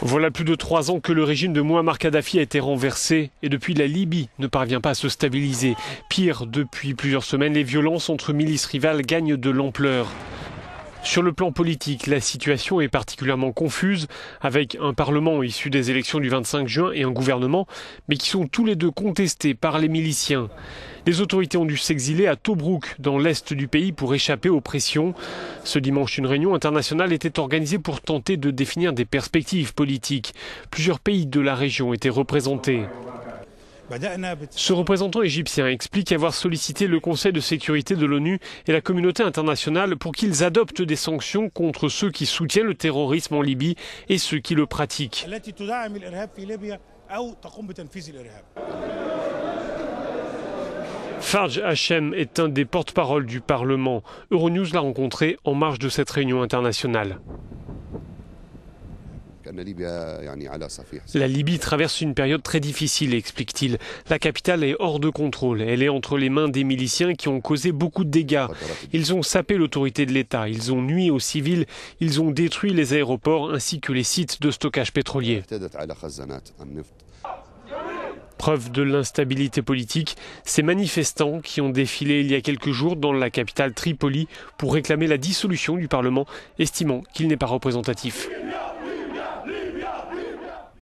Voilà plus de 3 ans que le régime de Mouammar Kadhafi a été renversé et depuis la Libye ne parvient pas à se stabiliser. Pire, depuis plusieurs semaines, les violences entre milices rivales gagnent de l'ampleur. Sur le plan politique, la situation est particulièrement confuse, avec un parlement issu des élections du 25 juin et un gouvernement, mais qui sont tous les deux contestés par les miliciens. Les autorités ont dû s'exiler à Tobrouk, dans l'est du pays, pour échapper aux pressions. Ce dimanche, une réunion internationale était organisée pour tenter de définir des perspectives politiques. Plusieurs pays de la région étaient représentés. Ce représentant égyptien explique avoir sollicité le Conseil de sécurité de l'ONU et la communauté internationale pour qu'ils adoptent des sanctions contre ceux qui soutiennent le terrorisme en Libye et ceux qui le pratiquent. Farj Hachem est un des porte-parole du Parlement. Euronews l'a rencontré en marge de cette réunion internationale. La Libye traverse une période très difficile, explique-t-il. La capitale est hors de contrôle. Elle est entre les mains des miliciens qui ont causé beaucoup de dégâts. Ils ont sapé l'autorité de l'État, ils ont nui aux civils, ils ont détruit les aéroports ainsi que les sites de stockage pétrolier. Preuve de l'instabilité politique, ces manifestants qui ont défilé il y a quelques jours dans la capitale Tripoli pour réclamer la dissolution du Parlement, estimant qu'il n'est pas représentatif.